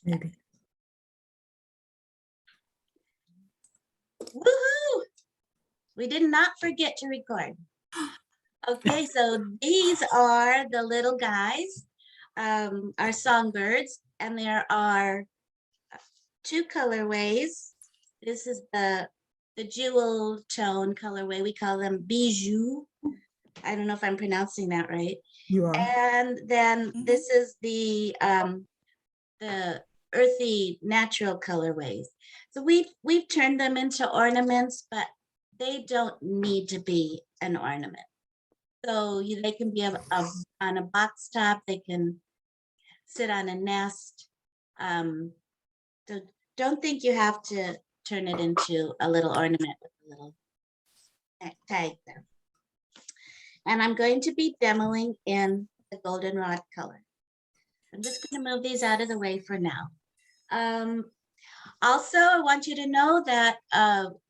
Maybe. Woohoo! We did not forget to record. Okay, so these are the little guys, our songbirds, and there are two colorways. This is the jewel tone colorway. We call them bijou. I don't know if I'm pronouncing that right. You are. And then this is the earthy natural colorways. So we've turned them into ornaments, but they don't need to be an ornament. So they can be on a box top. They can sit on a nest. So don't think you have to turn it into a little ornament with a little tag there. And I'm going to be demoing in the goldenrod color. I'm just going to move these out of the way for now. Also, I want you to know that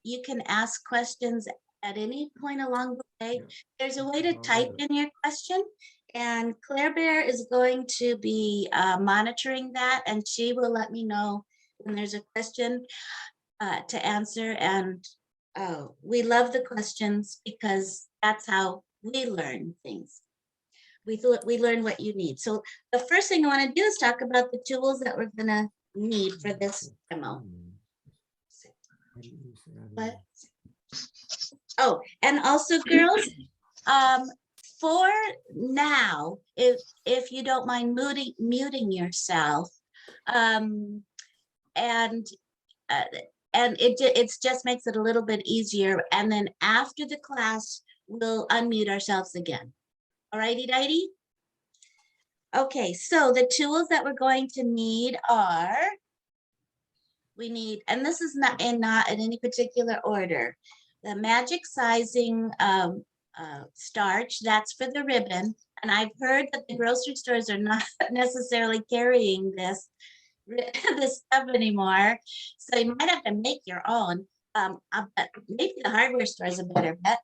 you can ask questions at any point along the way. There's a way to type in your question, and Claire Bear is going to be monitoring that, and she will let me know when there's a question to answer. And we love the questions because that's how we learn things. We learn what you need. So the first thing I want to do is talk about the tools that we're going to need for this demo. But oh, and also girls, for now, if you don't mind muting yourself, and it just makes it a little bit easier. And then after the class, we'll unmute ourselves again. All righty, dighty. Okay, so the tools that we're going to need are, we need, and this is not in any particular order, the magic sizing starch, that's for the ribbon. And I've heard that the grocery stores are not necessarily carrying this stuff anymore. So you might have to make your own. But maybe the hardware store is a better bet.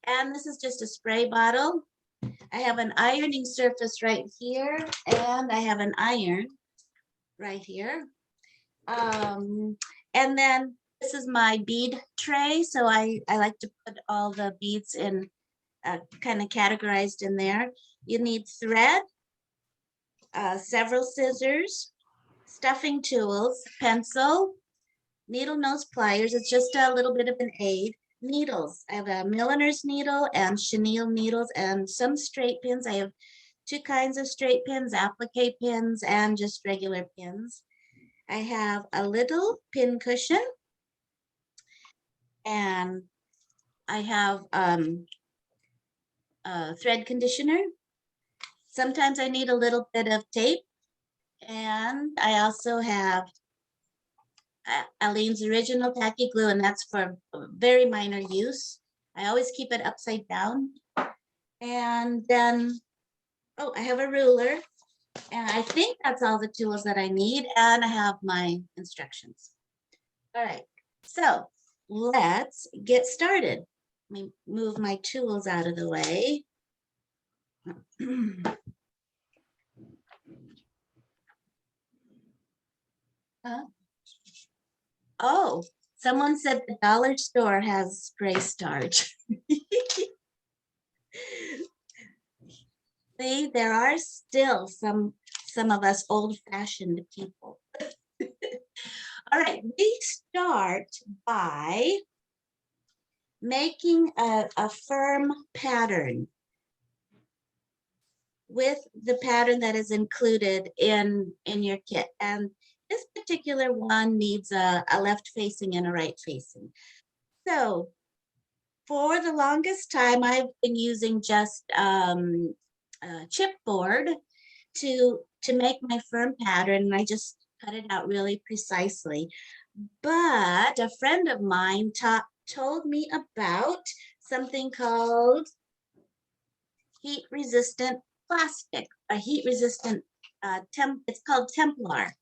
And this is just a spray bottle. I have an ironing surface right here, and I have an iron right here. And then this is my bead tray. So I like to put all the beads in kind of categorized in there. You need thread, several scissors, stuffing tools, pencil, needle nose pliers. It's just a little bit of an aid. Needles. I have a milliner's needle and chenille needles and some straight pins. I have two kinds of straight pins, applique pins, and just regular pins. I have a little pin cushion, and I have a thread conditioner. Sometimes I need a little bit of tape, and I also have Aleene's original tacky glue, and that's for very minor use. I always keep it upside down. And then, oh, I have a ruler, and I think that's all the tools that I need, and I have my instructions. All right, so let's get started. Let me move my tools out of the way. Oh, someone said the dollar store has spray starch. See, there are still some of us old-fashioned people. All right, we start by making a firm pattern with the pattern that is included in your kit. And this particular one needs a left facing and a right facing. So for the longest time, I've been using just chipboard to make my firm pattern, and I just cut it out really precisely. But a friend of mine told me about something called heat resistant plastic, a heat resistant it's called Templar.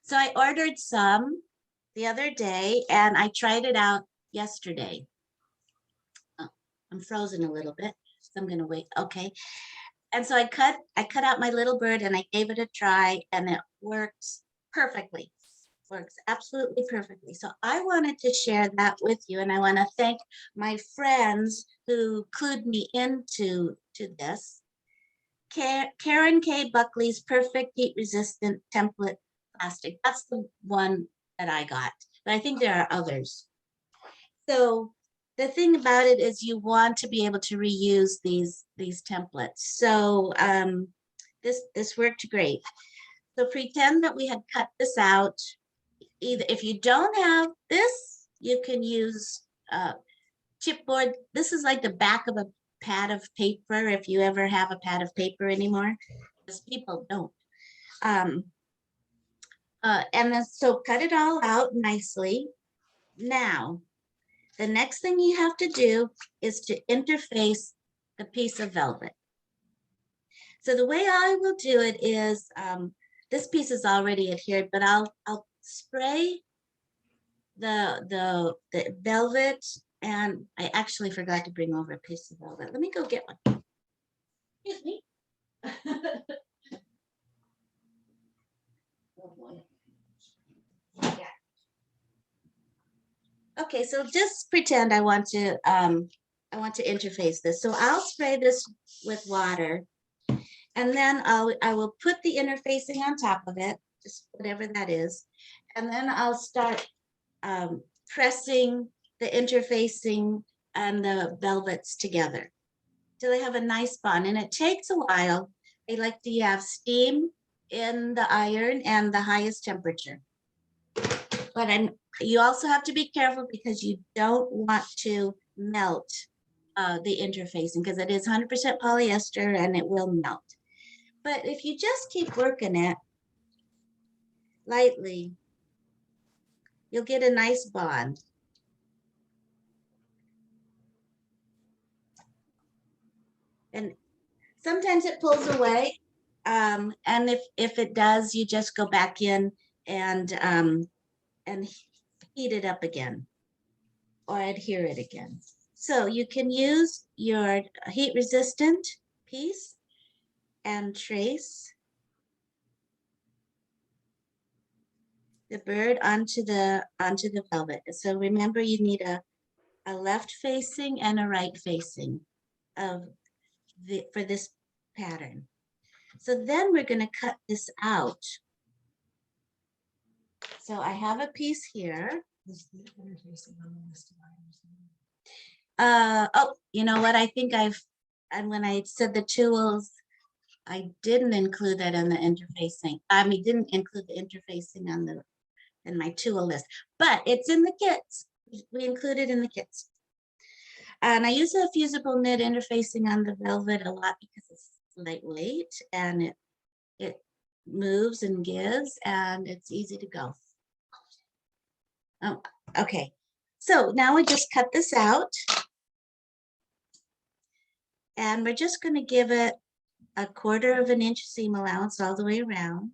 So I ordered some the other day, and I tried it out yesterday. Oh, I'm frozen a little bit, so I'm gonna wait. Okay. And so I cut out my little bird, and I gave it a try, and it works perfectly. Works absolutely perfectly. So I wanted to share that with you, and I want to thank my friends who clued me into this. Karen K. Buckley's Perfect Heat Resistant Template Plastic. That's the one that I got, but I think there are others. So the thing about it is you want to be able to reuse these templates. So this worked great. So pretend that we had cut this out. Either if you don't have this, you can use chipboard. This is like the back of a pad of paper, if you ever have a pad of paper anymore, because people don't. And then so cut it all out nicely. Now, the next thing you have to do is to interface the piece of velvet. So the way I will do it is, this piece is already adhered, but I'll spray the velvet, and I actually forgot to bring over a piece of velvet. Let me go get one. Excuse me. Oh boy. Yeah. Okay, so just pretend I want to interface this. So I'll spray this with water, and then I will put the interfacing on top of it, just whatever that is, and then I'll start pressing the interfacing and the velvets together till they have a nice bond. And it takes a while. I like to have steam in the iron and the highest temperature. But you also have to be careful because you don't want to melt the interfacing, because it is 100% polyester and it will melt. But if you just keep working it lightly, you'll get a nice bond. And sometimes it pulls away. And if it does, you just go back in and heat it up again or adhere it again. So you can use your heat resistant piece and trace the bird onto the velvet. So remember, you need a left facing and a right facing for this pattern. So then we're going to cut this out. So I have a piece here. Oh, you know what? I think and when I said the tools, I didn't include that in the interfacing. I mean, didn't include the interfacing in my tool list, but it's in the kits. We include it in the kits. And I use a fusible knit interfacing on the velvet a lot because it's lightweight and it moves and gives, and it's easy to go. Oh, okay. So now we just cut this out, and we're just going to give it a 1/4 of an inch seam allowance all the way around.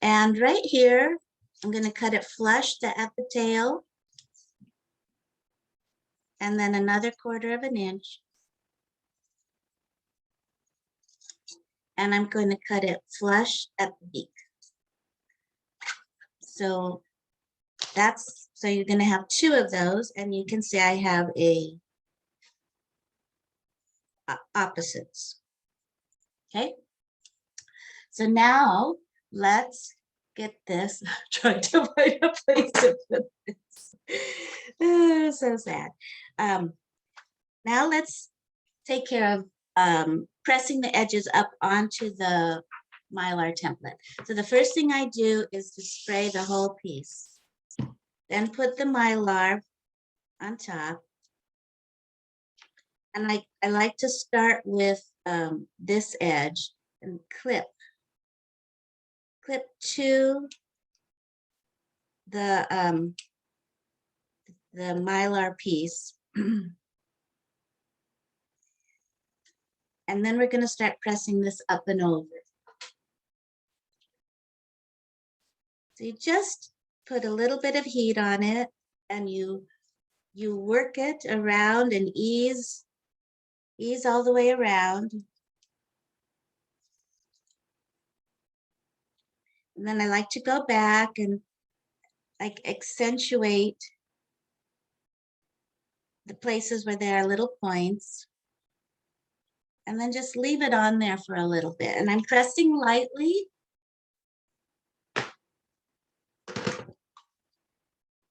And right here, I'm going to cut it flush at the tail, and then another 1/4 of an inch. And I'm going to cut it flush at the beak. So you're going to have 2 of those, and you can see I have opposites. Okay. So now let's get this. Trying to find a place to put this. Oh, so sad. Now let's take care of pressing the edges up onto the Mylar template. So the first thing I do is to spray the whole piece. Then put the Mylar on top. And I like to start with this edge and clip to the Mylar piece. And then we're going to start pressing this up and over. So you just put a little bit of heat on it, and you work it around and ease all the way around. And then I like to go back and like accentuate the places where there are little points. And then just leave it on there for a little bit. And I'm pressing lightly.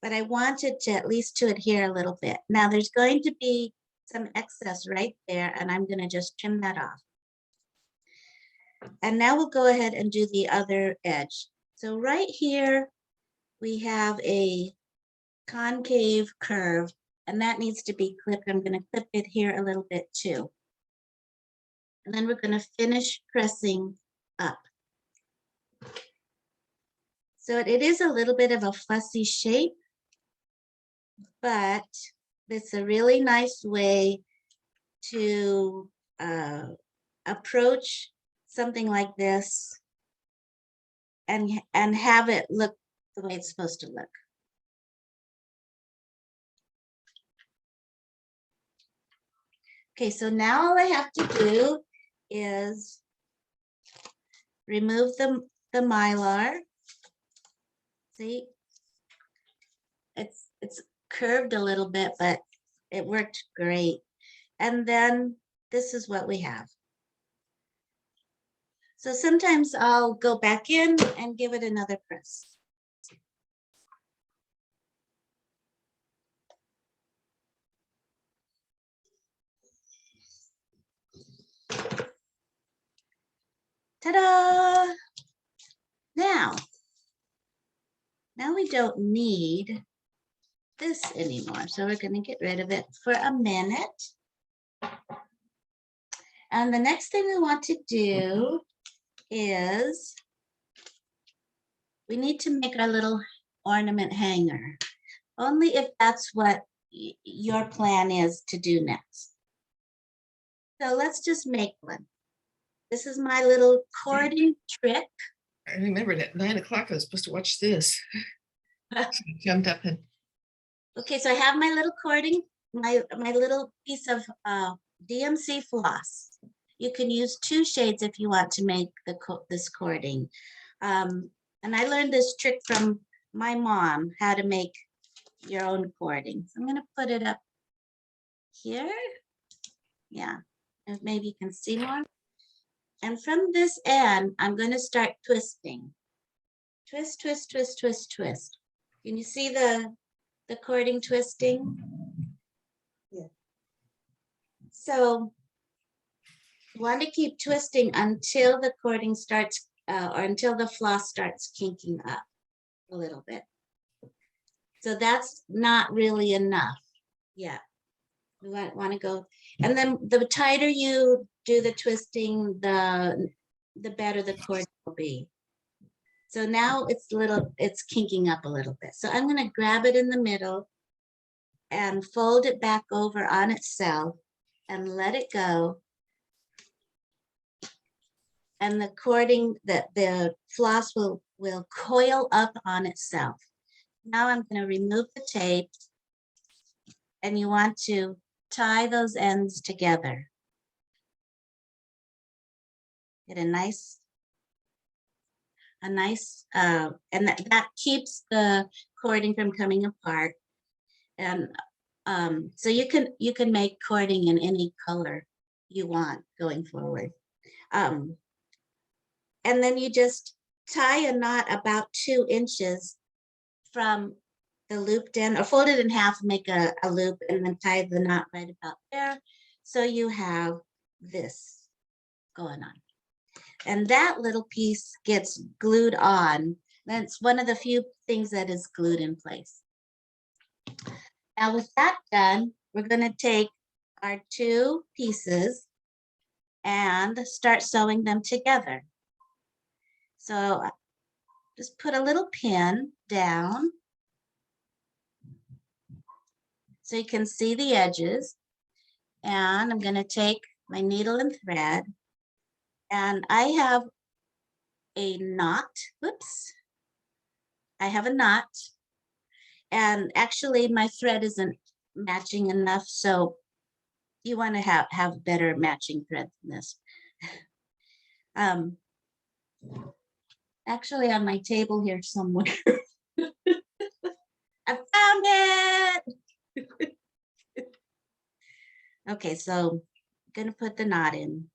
But I want it to at least to adhere a little bit. Now there's going to be some excess right there, and I'm going to just trim that off. And now we'll go ahead and do the other edge. So right here, we have a concave curve, and that needs to be clipped. I'm going to clip it here a little bit too. And then we're going to finish pressing up. So it is a little bit of a fussy shape, but it's a really nice way to approach something like this and have it look the way it's supposed to look. Okay, so now all I have to do is remove the mylar. See, it's curved a little bit, but it worked great. And then this is what we have. So sometimes I'll go back in and give it another press. Ta-da! Now we don't need this anymore. So we're going to get rid of it for a minute. And the next thing we want to do is we need to make our little ornament hanger, only if that's what your plan is to do next. So let's just make one. This is my little cording trick. I remembered at 9 o'clock I was supposed to watch this. So I jumped up and Okay, so I have my little cording, my little piece of DMC floss. You can use 2 shades if you want to make this cording. And I learned this trick from my mom, how to make your own cording. So I'm going to put it up here. Yeah, and maybe you can see more. And from this end, I'm going to start twisting. Twist, twist, twist, twist, twist. Can you see the cording twisting? Yeah. So you want to keep twisting until the cording starts, or until the floss starts kinking up a little bit. So that's not really enough yet. We want to go, and then the tighter you do the twisting, the better the cord will be. So now it's kinking up a little bit. So I'm going to grab it in the middle and fold it back over on itself and let it go. And the cording, the floss will coil up on itself. Now I'm going to remove the tape, and you want to tie those ends together. Get a nice, and that keeps the cording from coming apart. And so you can make cording in any color you want going forward. And then you just tie a knot about 2 inches from the looped end, or fold it in half and make a loop, and then tie the knot right about there. So you have this going on. And that little piece gets glued on. That's one of the few things that is glued in place. Now with that done, we're going to take our 2 pieces and start sewing them together. So just put a little pin down so you can see the edges. And I'm going to take my needle and thread, and I have a knot. Whoops. I have a knot, and actually my thread isn't matching enough, so you want to have better matching thread than this. And actually on my table here somewhere. I found it. Okay, so I'm gonna put the knot in.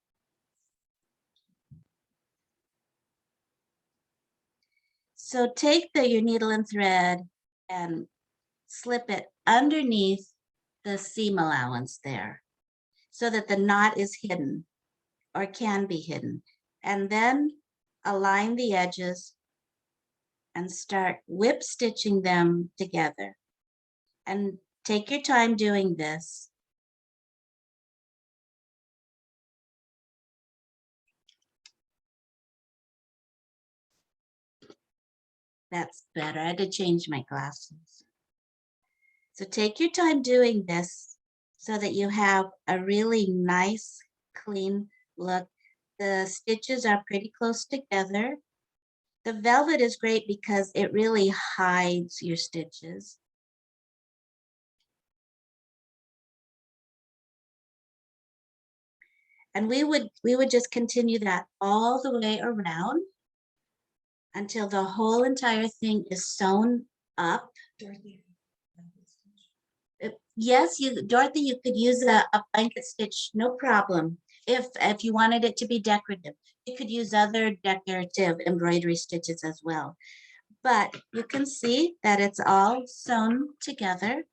So take your needle and thread and slip it underneath the seam allowance there so that the knot is hidden or can be hidden. And then align the edges and start whip stitching them together. And take your time doing this. That's better. I had to change my glasses. So take your time doing this so that you have a really nice, clean look. The stitches are pretty close together. The velvet is great because it really hides your stitches. And we would just continue that all the way around until the whole entire thing is sewn up. Dorothy. Yes, Dorothy, you could use a blanket stitch, no problem. If you wanted it to be decorative, you could use other decorative embroidery stitches as well. But you can see that it's all sewn together.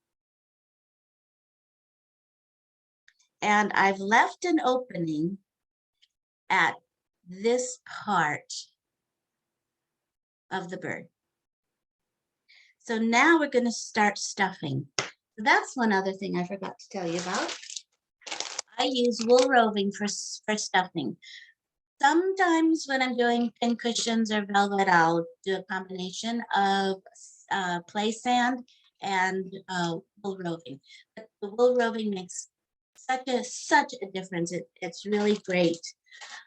And I've left an opening at this part of the bird. So now we're going to start stuffing. That's one other thing I forgot to tell you about. I use wool roving for stuffing. Sometimes when I'm doing pin cushions or velvet, I'll do a combination of play sand and wool roving. But the wool roving makes such a difference. It's really great.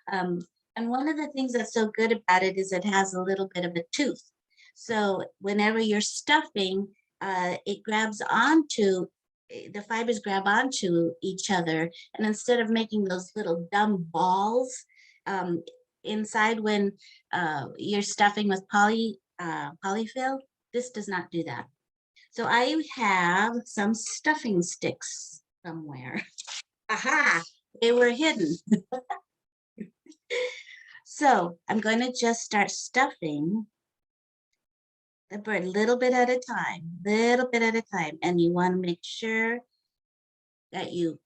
And one of the things that's so good about it is it has a little bit of a tooth. So whenever you're stuffing, it grabs onto, the fibers grab onto each other. And instead of making those little dumb balls inside when you're stuffing with polyfill, this does not do that. So I have some stuffing sticks somewhere. Aha, they were hidden. So I'm going to just start stuffing the bird little bit at a time, and you want to make sure that you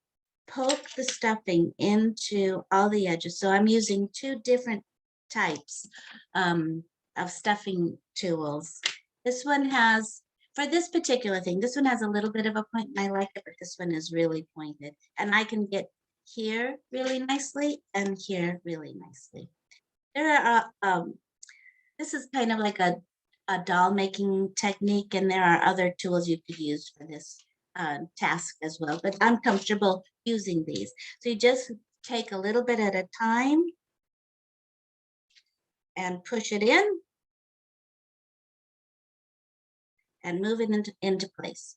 poke the stuffing into all the edges. So I'm using two different types of stuffing tools. This one has, for this particular thing, this one has a little bit of a point and I like it, but this one is really pointed. And I can get here really nicely and here really nicely. There are, this is kind of like a doll making technique, and there are other tools you could use for this task as well, but I'm comfortable using these. So you just take a little bit at a time and push it in and move it into place.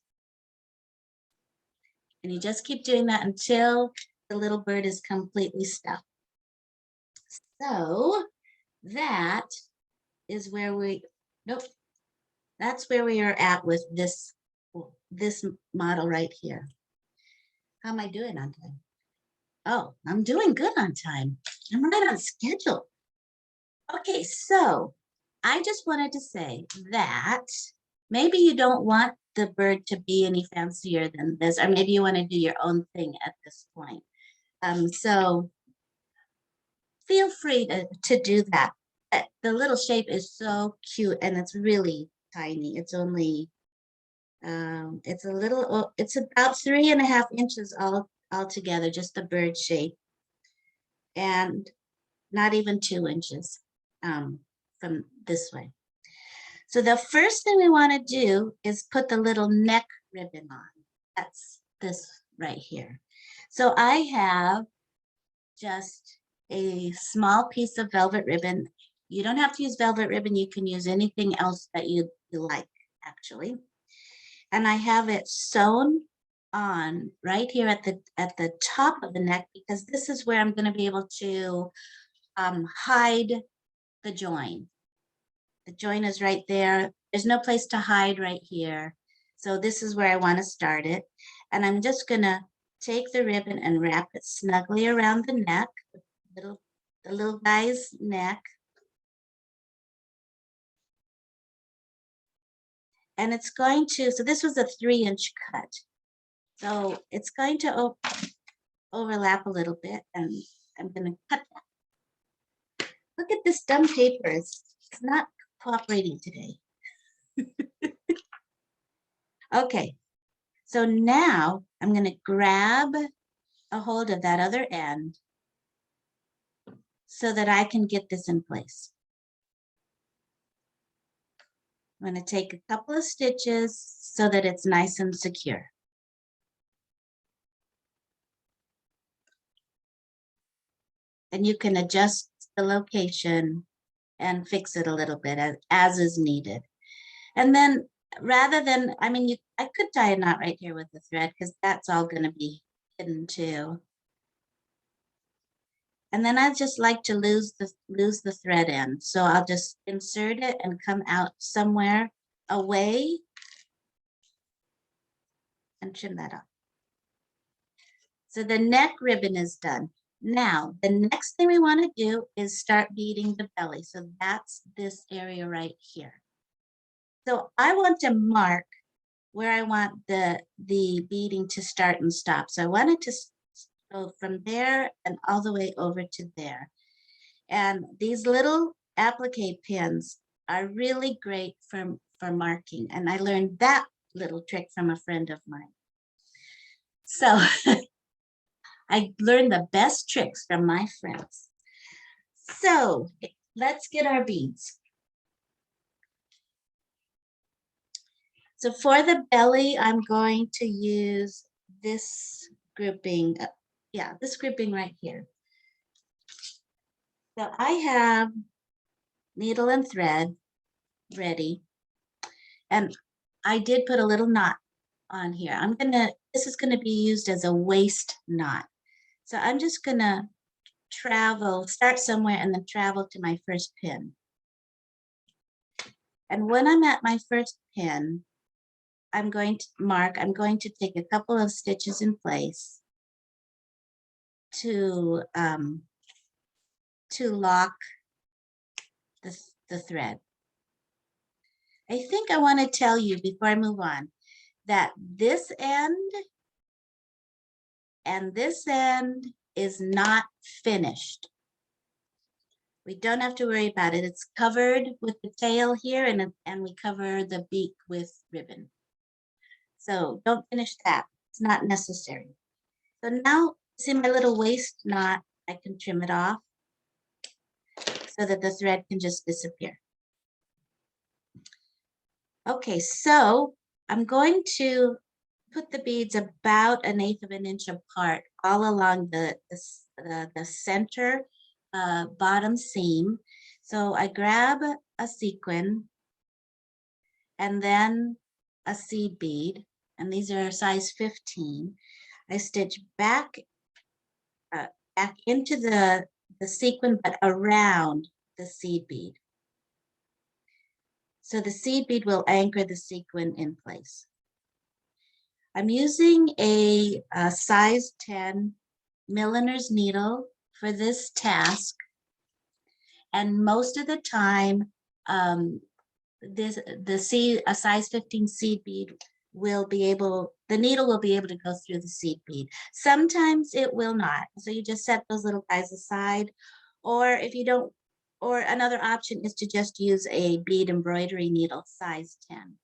And you just keep doing that until the little bird is completely stuffed. So that is where that's where we are at with this model right here. How am I doing on time? Oh, I'm doing good on time. I'm right on schedule. Okay, so I just wanted to say that maybe you don't want the bird to be any fancier than this, or maybe you want to do your own thing at this point. So feel free to do that. The little shape is so cute and it's really tiny. It's only, it's a little, it's about 3.5 inches all together, just the bird shape. And not even 2 inches from this way. So the first thing we want to do is put the little neck ribbon on. That's this right here. So I have just a small piece of velvet ribbon. You don't have to use velvet ribbon. You can use anything else that you like, actually. And I have it sewn on right here at the top of the neck, because this is where I'm going to be able to hide the join. The join is right there. There's no place to hide right here. So this is where I want to start it. And I'm just gonna take the ribbon and wrap it snugly around the neck, the little guy's neck. And it's going to, so this was a 3-inch cut. So it's going to overlap a little bit, and I'm gonna cut that. Look at this dumb paper, it's not cooperating today. Okay, so now I'm gonna grab a hold of that other end so that I can get this in place. I'm gonna take a couple of stitches so that it's nice and secure. And you can adjust the location and fix it a little bit as is needed. And then rather than, I mean, I could tie a knot right here with the thread because that's all going to be hidden too. And then I just like to lose the thread end. So I'll just insert it and come out somewhere away and trim that off. So the neck ribbon is done. Now, the next thing we want to do is start beading the belly. So that's this area right here. So I want to mark where I want the beading to start and stop. So I want it to go from there and all the way over to there. And these little applique pins are really great for marking. And I learned that little trick from a friend of mine. So I learned the best tricks from my friends. So let's get our beads. So for the belly, I'm going to use this grouping. This grouping right here. So I have needle and thread ready. And I did put a little knot on here. This is gonna be used as a waist knot. So I'm just gonna start somewhere and then travel to my first pin. And when I'm at my first pin, I'm going to take a couple of stitches in place to lock the thread. I think I want to tell you before I move on that this end and this end is not finished. We don't have to worry about it. It's covered with the tail here, and we cover the beak with ribbon. So don't finish that. It's not necessary. So now, see my little waist knot, I can trim it off so that the thread can just disappear. Okay, so I'm going to put the beads about 1/8 of an inch apart all along the center bottom seam. So I grab a sequin and then a seed bead, and these are size 15. I stitch back into the sequin, but around the seed bead. So the seed bead will anchor the sequin in place. I'm using a size 10 milliner's needle for this task. And most of the time, a size 15 seed bead the needle will be able to go through the seed bead. Sometimes it will not. So you just set those little guys aside. Or if you don't, or another option is to just use a bead embroidery needle size 10.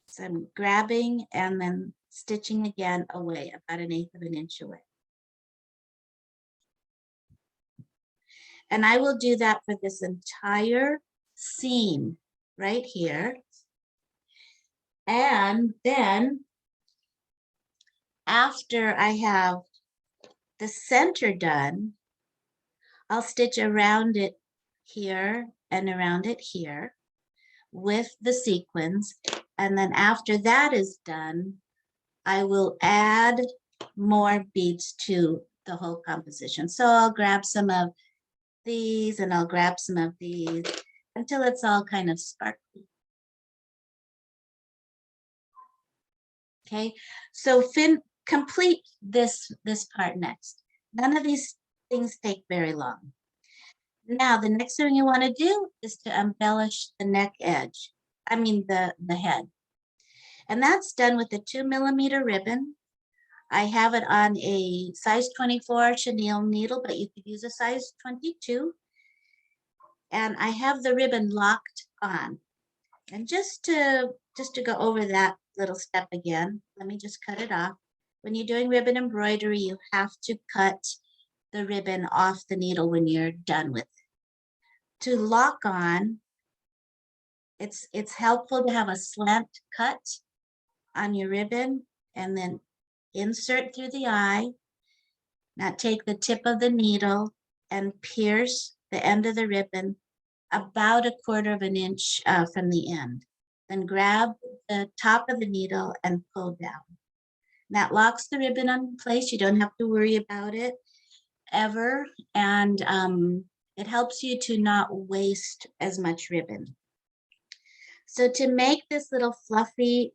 So I'm grabbing and then stitching again away, about 1/8 of an inch away. And I will do that for this entire seam right here. And then after I have the center done, I'll stitch around it here and around it here with the sequins. And then after that is done, I will add more beads to the whole composition. So I'll grab some of these and I'll grab some of these until it's all kind of sparkly. Okay, so complete this part next. None of these things take very long. Now, the next thing you want to do is to embellish the neck edge. I mean the head. And that's done with a 2mm ribbon. I have it on a size 24 chenille needle, but you could use a size 22. And I have the ribbon locked on. And just to go over that little step again, let me just cut it off. When you're doing ribbon embroidery, you have to cut the ribbon off the needle when you're done with it. To lock on, it's helpful to have a slant cut on your ribbon and then insert through the eye. Now take the tip of the needle and pierce the end of the ribbon about 1/4 inch from the end. Then grab the top of the needle and pull down. That locks the ribbon in place. You don't have to worry about it ever. And it helps you to not waste as much ribbon. So to make this little fluffy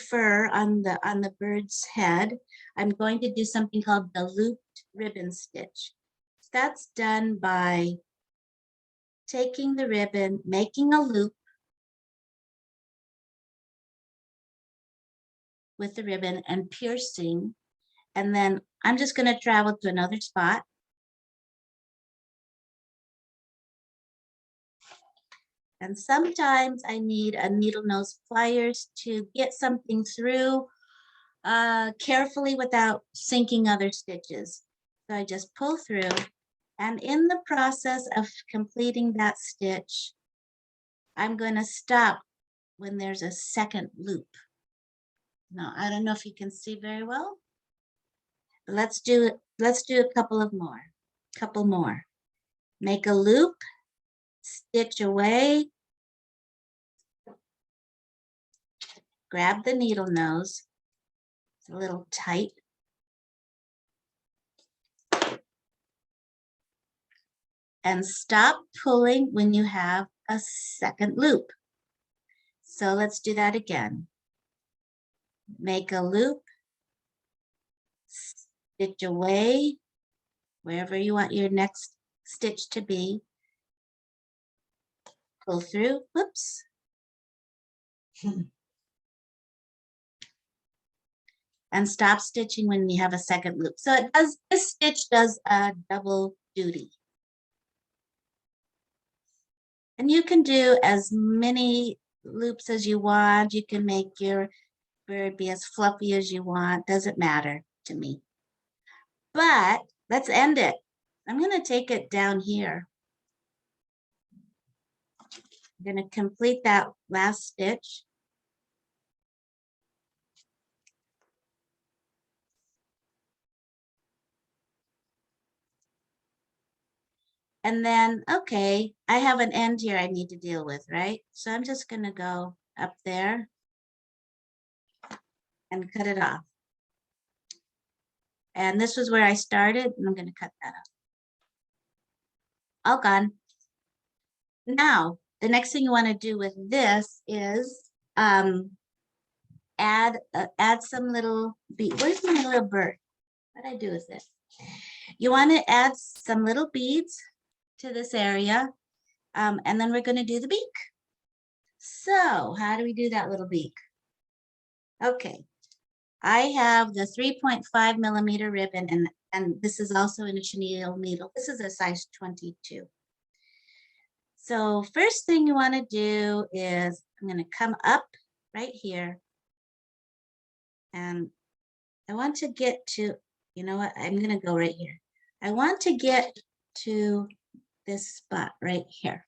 fur on the bird's head, I'm going to do something called the looped ribbon stitch. That's done by taking the ribbon, making a loop with the ribbon and piercing. And then I'm just going to travel to another spot. And sometimes I need a needle nose pliers to get something through carefully without sinking other stitches. So I just pull through, and in the process of completing that stitch, I'm going to stop when there's a second loop. Now, I don't know if you can see very well. But let's do a couple more. Make a loop, stitch away, grab the needle nose. It's a little tight. And stop pulling when you have a second loop. So let's do that again. Make a loop, stitch away wherever you want your next stitch to be. Pull through, whoops. And stop stitching when you have a second loop. So this stitch does a double duty. And you can do as many loops as you want. You can make your bird be as fluffy as you want. Doesn't matter to me. But let's end it. I'm going to take it down here. I'm going to complete that last stitch. And then, okay, I have an end here I need to deal with, right? So I'm just going to go up there and cut it off. And this was where I started, and I'm going to cut that off. All gone. Now, the next thing you want to do with this is add some little beads. Where's my little bird? What did I do with this? You want to add some little beads to this area, and then we're going to do the beak. So how do we do that little beak? Okay, I have the 3.5mm ribbon, and this is also in a chenille needle. This is a size 22. So first thing you want to do is I'm going to come up right here, and I want to get to, you know what, I'm going to go right here. I want to get to this spot right here.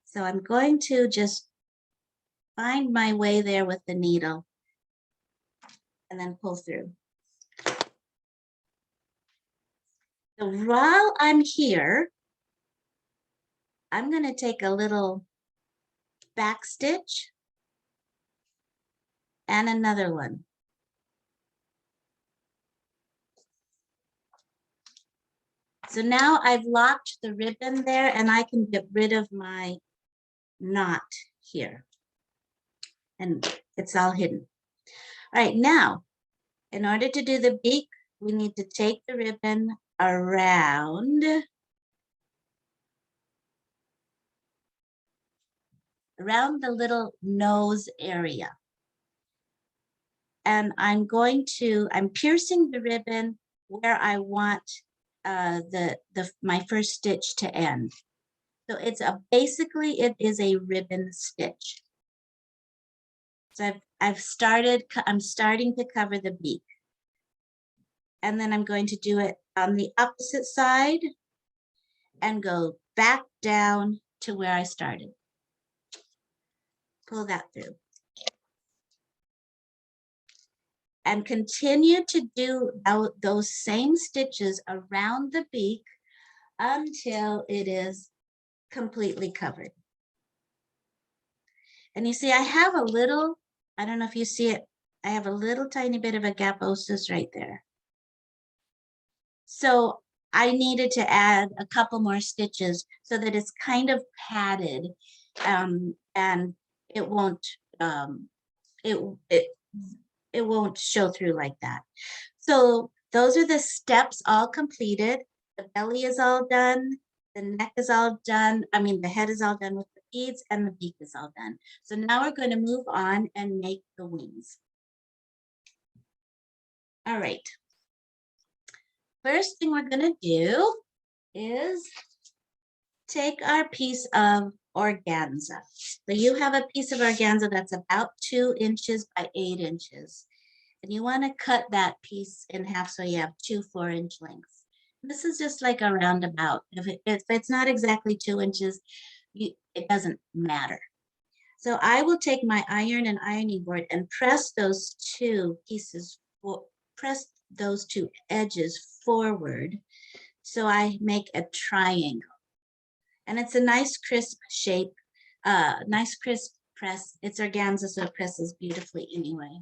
So I'm going to just find my way there with the needle and then pull through. So while I'm here, I'm going to take a little back stitch and another one. So now I've locked the ribbon there and I can get rid of my knot here. And it's all hidden. All right, now, in order to do the beak, we need to take the ribbon around the little nose area. And I'm piercing the ribbon where I want my first stitch to end. So basically it is a ribbon stitch. So I'm starting to cover the beak. And then I'm going to do it on the opposite side and go back down to where I started. Pull that through. And continue to do those same stitches around the beak until it is completely covered. And you see, I have a little, I don't know if you see it, I have a little tiny bit of a gaposis right there. So I needed to add a couple more stitches so that it's kind of padded, and it won't it won't show through like that. So those are the steps all completed. The belly is all done. The neck is all done. I mean, the head is all done with the beads and the beak is all done. So now we're going to move on and make the wings. All right. First thing we're going to do is take our piece of organza. So you have a piece of organza that's about 2 inches by 8 inches. And you want to cut that piece in half so you have 2 4-inch lengths. This is just like a roundabout. If it's not exactly 2 inches, it doesn't matter. So I will take my iron and ironing board and press those 2 pieces, press those 2 edges forward so I make a triangle. And it's a nice crisp shape, nice crisp press. It's organza, so it presses beautifully anyway.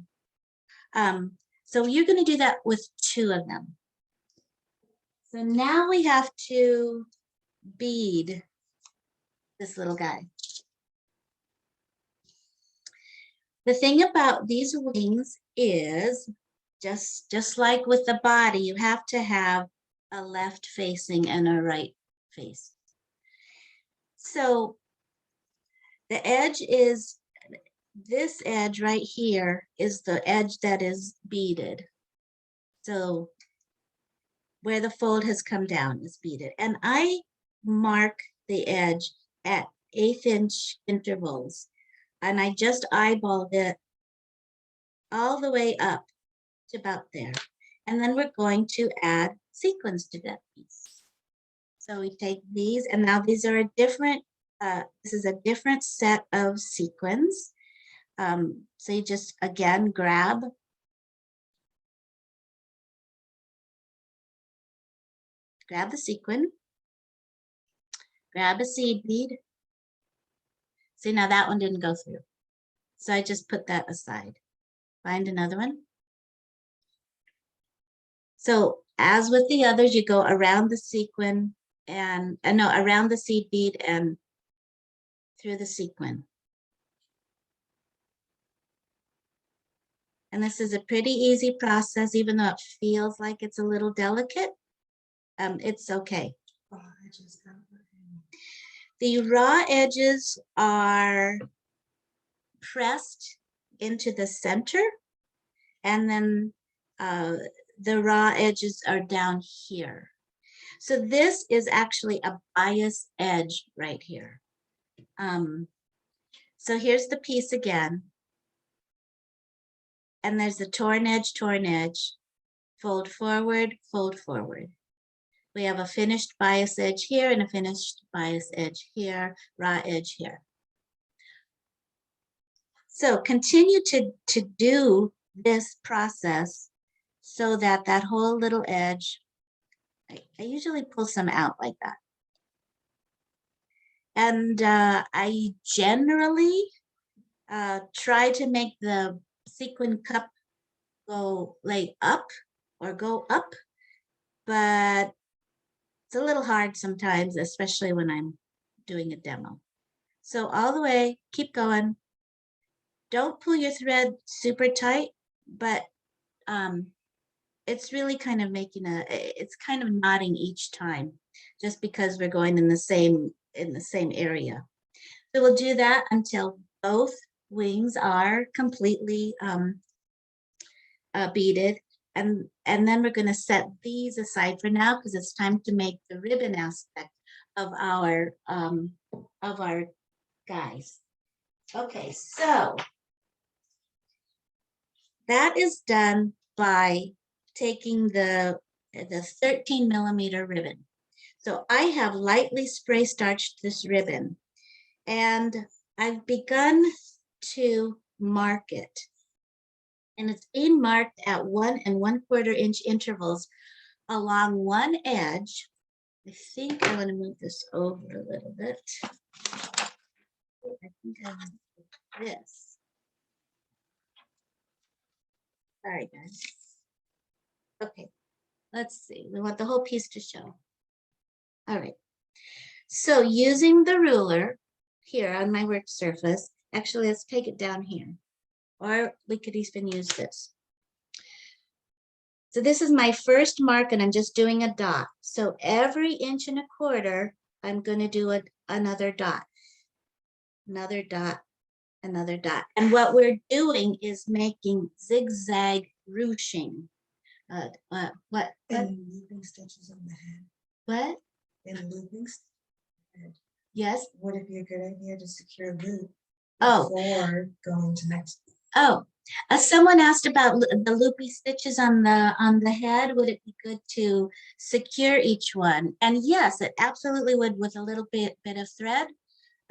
So you're going to do that with 2 of them. So now we have to bead this little guy. The thing about these wings is just like with the body, you have to have a left facing and a right face. So the edge is, this edge right here is the edge that is beaded. So where the fold has come down is beaded. And I mark the edge at 1/8 inch intervals. And I just eyeballed it all the way up to about there. And then we're going to add sequins to that piece. So we take these, and now these are a different, this is a different set of sequins. So you just, again, grab the sequin, grab a seed bead. See, now that one didn't go through. So I just put that aside. Find another one. So as with the others, you go around the sequin and no, around the seed bead and through the sequin. And this is a pretty easy process, even though it feels like it's a little delicate. It's okay. The raw edges are pressed into the center, and then the raw edges are down here. So this is actually a bias edge right here. So here's the piece again. And there's the torn edge, fold forward, fold forward. We have a finished bias edge here and a finished bias edge here, raw edge here. So continue to do this process so that that whole little edge, I usually pull some out like that. And I generally try to make the sequin cup go like up or go up, but It's a little hard sometimes, especially when I'm doing a demo. So all the way, keep going. Don't pull your thread super tight, but it's really kind of it's kind of knotting each time, just because we're going in the same area. So we'll do that until both wings are completely beaded. And then we're going to set these aside for now because it's time to make the ribbon aspect of our guys. Okay, so that is done by taking the 13 millimeter ribbon. So I have lightly spray starched this ribbon, and I've begun to mark it. And it's being marked at 1 1/4 inch intervals along one edge. I think I want to move this over a little bit. I think I want this. Sorry, guys. Okay, let's see. We want the whole piece to show. All right. So using the ruler here on my work surface, actually, let's take it down here. Or we could even use this. So this is my first mark, and I'm just doing a dot. So every 1 1/4 inch, I'm going to do another dot, another dot, another dot. And what we're doing is making zigzag ruching. What? And looping stitches on the head. What? And looping. Yes. Would it be a good idea to secure loop Oh. before going to next? Oh, someone asked about the loopy stitches on the head. Would it be good to secure each one? And yes, it absolutely would, with a little bit of thread,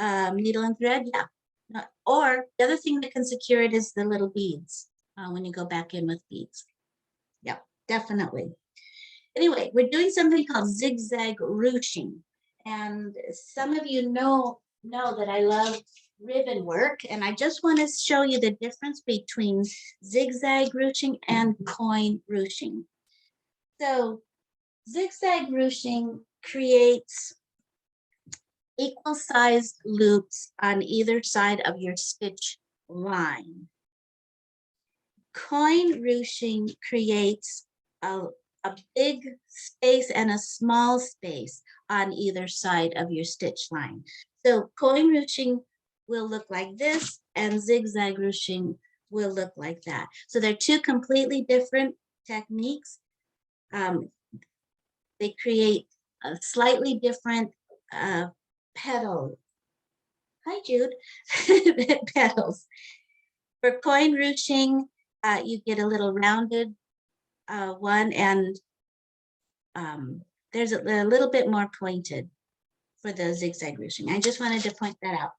needle and thread. Yeah. Or the other thing that can secure it is the little beads when you go back in with beads. Yeah, definitely. Anyway, we're doing something called zigzag ruching, and some of you know that I love ribbon work, and I just want to show you the difference between zigzag ruching and coin ruching. So zigzag ruching creates equal sized loops on either side of your stitch line. Coin ruching creates a big space and a small space on either side of your stitch line. So coin ruching will look like this, and zigzag ruching will look like that. So they're two completely different techniques. They create a slightly different petal. Hi, Jude. Petals. For coin ruching, you get a little rounded one, and there's a little bit more pointed for the zigzag ruching. I just wanted to point that out.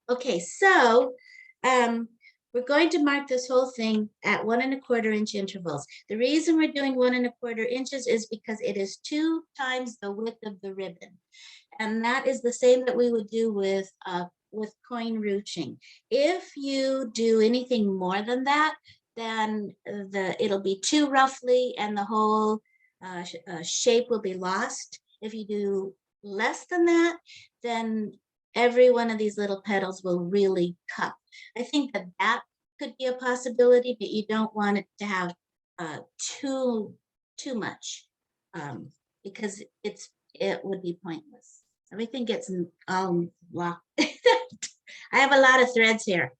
Okay, so we're going to mark this whole thing at 1 1/4 inch intervals. The reason we're doing 1 1/4 inches is because it is 2 times the width of the ribbon. And that is the same that we would do with coin ruching. If you do anything more than that, then it'll be too roughly and the whole shape will be lost. If you do less than that, then every one of these little petals will really cup. I think that could be a possibility, but you don't want it to have too much because it would be pointless. Everything gets all locked. I have a lot of threads here.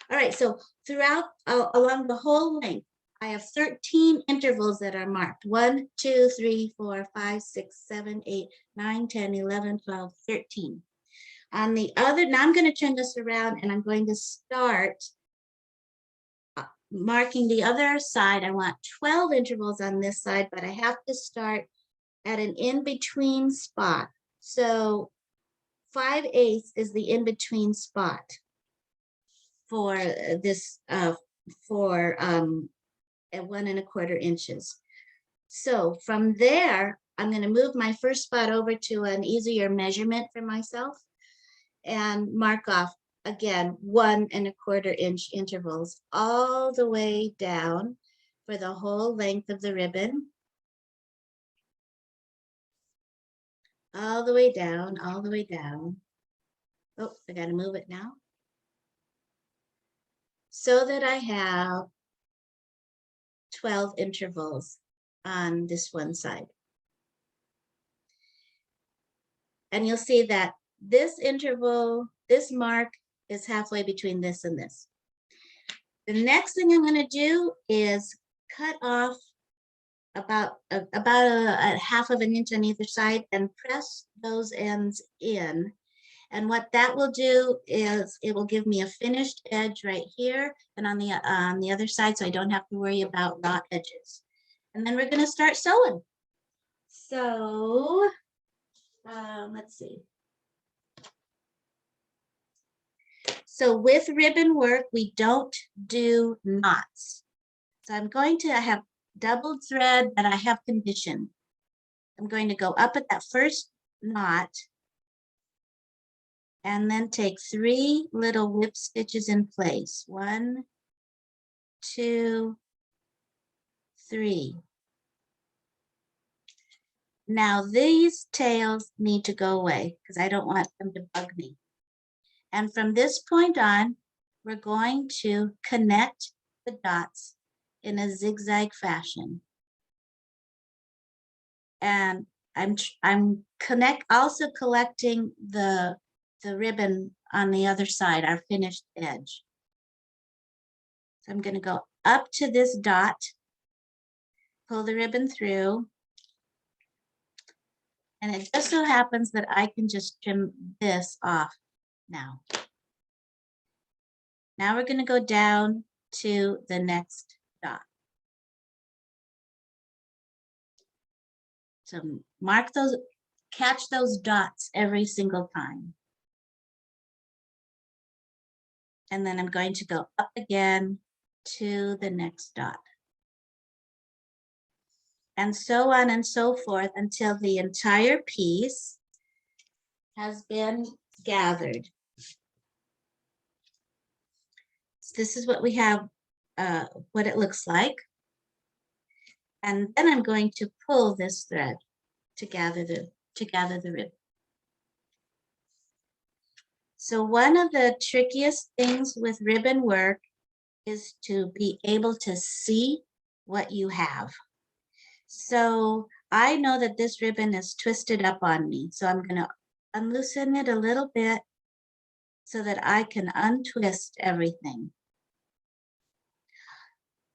All right, so throughout along the whole length, I have 13 intervals that are marked. 1, 2, 3, 4, 5, 6, 7, 8, 9, 10, 11, 12, 13. On the other, now I'm going to turn this around and I'm going to start marking the other side. I want 12 intervals on this side, but I have to start at an in-between spot. So 5/8 is the in-between spot for this for at 1 1/4 inches. So from there, I'm going to move my first spot over to an easier measurement for myself and mark off again 1 1/4 inch intervals all the way down for the whole length of the ribbon. all the way down, all the way down. Oh, I gotta move it now. So that I have 12 intervals on this one side. And you'll see that this interval, this mark is halfway between this and this. The next thing I'm going to do is cut off about a half of an inch on either side and press those ends in. And what that will do is it will give me a finished edge right here and on the other side, so I don't have to worry about raw edges. And then we're going to start sewing. So let's see. So with ribbon work, we don't do knots. So I'm going to have doubled thread that I have conditioned. I'm going to go up at that first knot and then take 3 little whip stitches in place. 1, 2, 3. Now these tails need to go away because I don't want them to bug me. And from this point on, we're going to connect the dots in a zigzag fashion. And I'm also collecting the ribbon on the other side, our finished edge. So I'm going to go up to this dot, pull the ribbon through, and it just so happens that I can just trim this off now. Now we're going to go down to the next dot. So mark those, catch those dots every single time. And then I'm going to go up again to the next dot. And so on and so forth until the entire piece has been gathered. So this is what we have, what it looks like. And then I'm going to pull this thread to gather the ribbon. So one of the trickiest things with ribbon work is to be able to see what you have. So I know that this ribbon is twisted up on me. So I'm going to unloosen it a little bit so that I can untwist everything.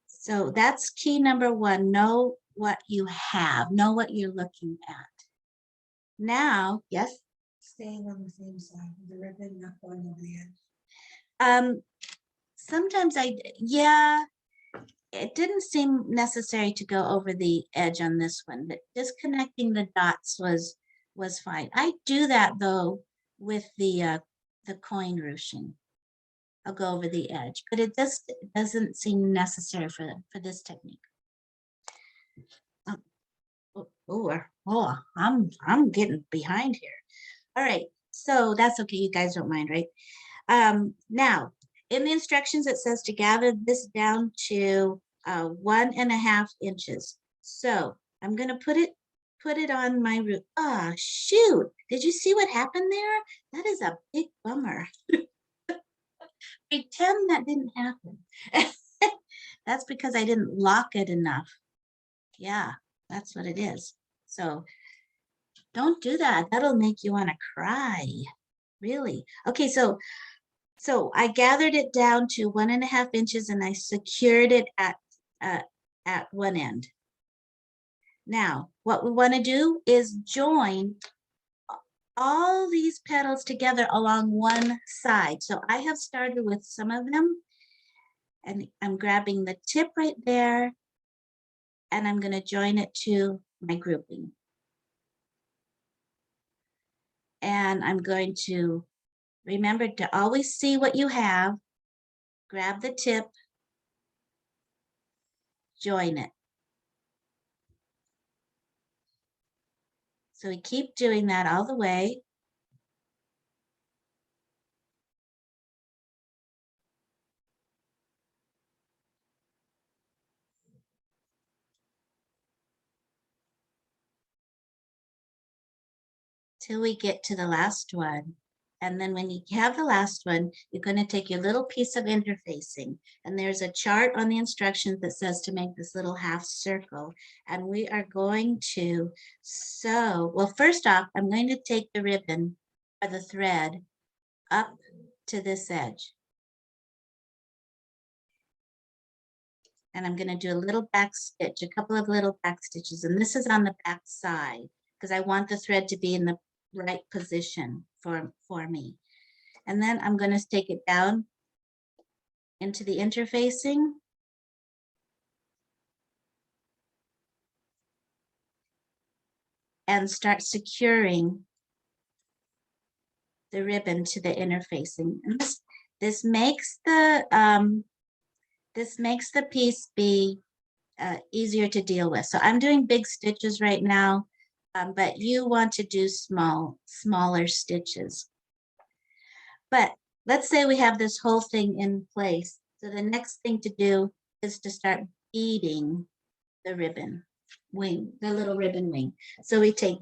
So that's key number 1. Know what you have. Know what you're looking at. Now, yes? Staying on the same side of the ribbon, not going over the edge. Sometimes yeah, it didn't seem necessary to go over the edge on this one, but just connecting the dots was fine. I do that though with the coin ruching. I'll go over the edge, but it just doesn't seem necessary for this technique. I'm getting behind here. All right, so that's okay. You guys don't mind, right? Now, in the instructions, it says to gather this down to 1.5 inches. So I'm going to put it on my root. Ah, shoot. Did you see what happened there? That is a big bummer. Pretend that didn't happen. That's because I didn't lock it enough. Yeah, that's what it is. So don't do that. That'll make you want to cry. Really. Okay, so I gathered it down to 1.5 inches and I secured it at one end. Now, what we want to do is join all these petals together along one side. So I have started with some of them and I'm grabbing the tip right there and I'm going to join it to my grouping. And I'm going to remember to always see what you have, grab the tip, join it. So we keep doing that all the way. till we get to the last one. And then when you have the last one, you're going to take your little piece of interfacing. And there's a chart on the instructions that says to make this little half circle. And we are going to sew. Well, first off, I'm going to take the ribbon or the thread up to this edge. And I'm going to do a little back stitch, a couple of little back stitches. And this is on the back side because I want the thread to be in the right position for me. And then I'm going to take it down into the interfacing. And start securing the ribbon to the interfacing. And this makes the piece be easier to deal with. So I'm doing big stitches right now, but you want to do smaller stitches. But let's say we have this whole thing in place. So the next thing to do is to start beading the ribbon wing, the little ribbon wing. So we take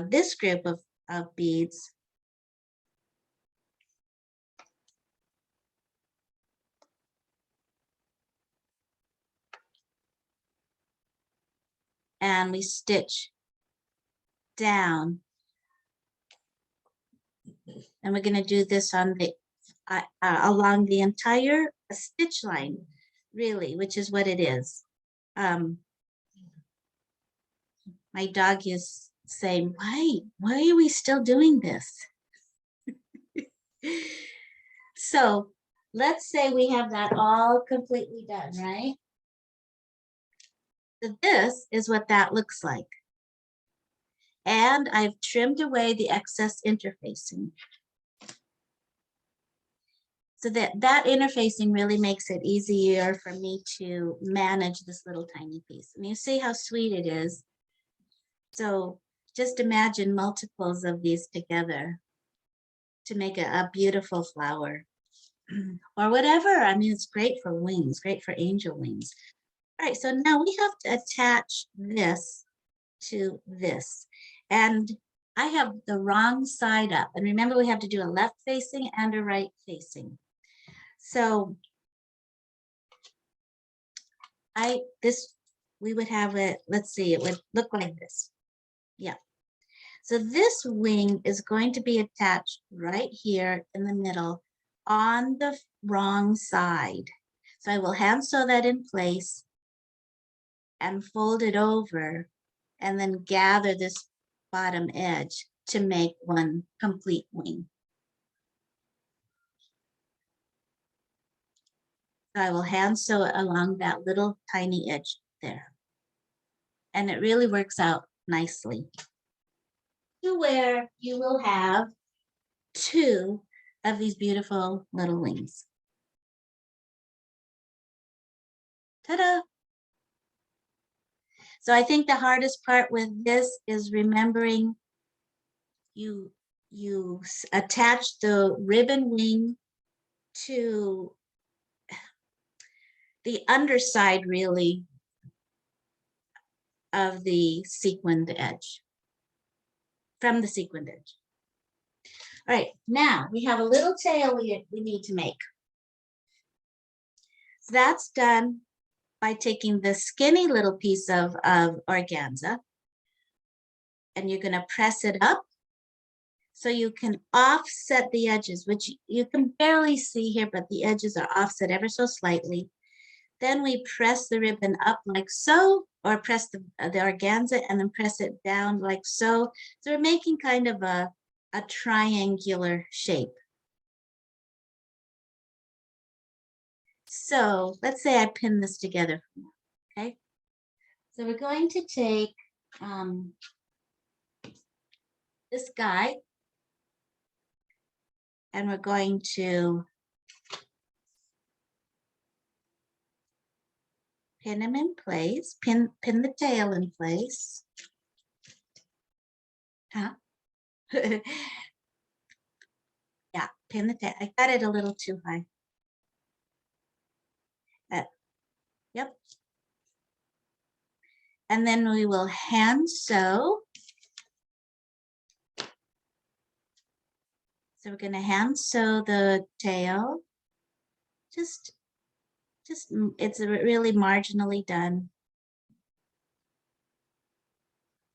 this group of beads and we stitch down. And we're going to do this on the along the entire stitch line, really, which is what it is. My dog is saying, why are we still doing this? So let's say we have that all completely done, right? So this is what that looks like. And I've trimmed away the excess interfacing. So that interfacing really makes it easier for me to manage this little tiny piece. And you see how sweet it is. So just imagine multiples of these together to make a beautiful flower or whatever. I mean, it's great for wings, great for angel wings. All right, so now we have to attach this to this. And I have the wrong side up. And remember, we have to do a left facing and a right facing. So we would have it, let's see, it would look like this. Yeah. So this wing is going to be attached right here in the middle on the wrong side. So I will hand sew that in place and fold it over and then gather this bottom edge to make one complete wing. So I will hand sew it along that little tiny edge there. And it really works out nicely to where you will have 2 of these beautiful little wings. Ta-da! So I think the hardest part with this is remembering you attach the ribbon wing to the underside really of the sequined edge, from the sequined edge. All right, now we have a little tail we need to make. So that's done by taking the skinny little piece of organza and you're going to press it up so you can offset the edges, which you can barely see here, but the edges are offset ever so slightly. Then we press the ribbon up like so, or press the organza and then press it down like so. So we're making kind of a triangular shape. So let's say I pin this together, okay? So we're going to take this guy and we're going to pin him in place, pin the tail in place. Huh? Yeah, pin the tail. I got it a little too high. Yep. And then we will hand sew So we're going to hand sew the tail. It's really marginally done.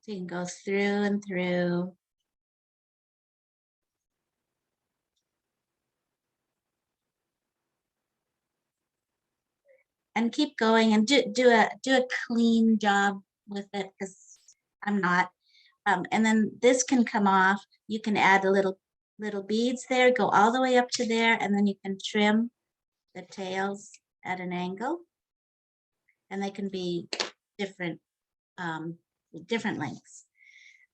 So you can go through and through. And keep going and do a clean job with it, because I'm not. And then this can come off. You can add a little beads there, go all the way up to there, and then you can trim the tails at an angle. And they can be different lengths.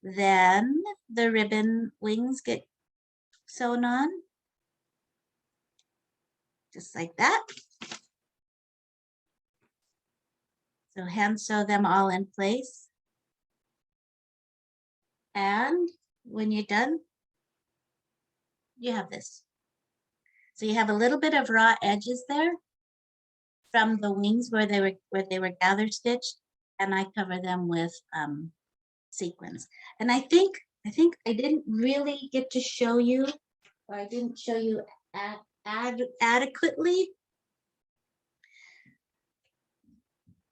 Then the ribbon wings get sewn on, just like that. So hand sew them all in place. And when you're done, you have this. So you have a little bit of raw edges there from the wings where they were gather stitched, and I cover them with sequins. And I think I didn't really get to show you, or I didn't show you adequately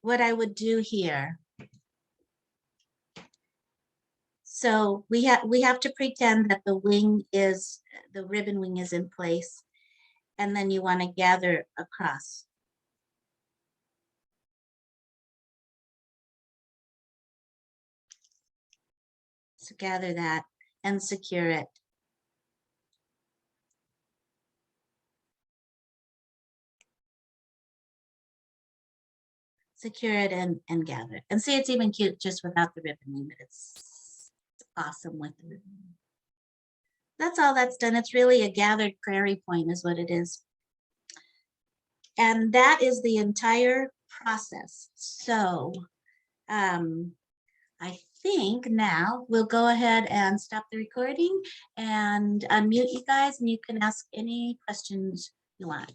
what I would do here. So we have to pretend that the ribbon wing is in place, and then you want to gather across. So gather that and secure it. Secure it and gather it. And see, it's even cute just without the ribbon wing, but it's awesome with the ribbon wing. That's all that's done. It's really a gathered prairie point is what it is. And that is the entire process. So I think now we'll go ahead and stop the recording and unmute you guys, and you can ask any questions you want.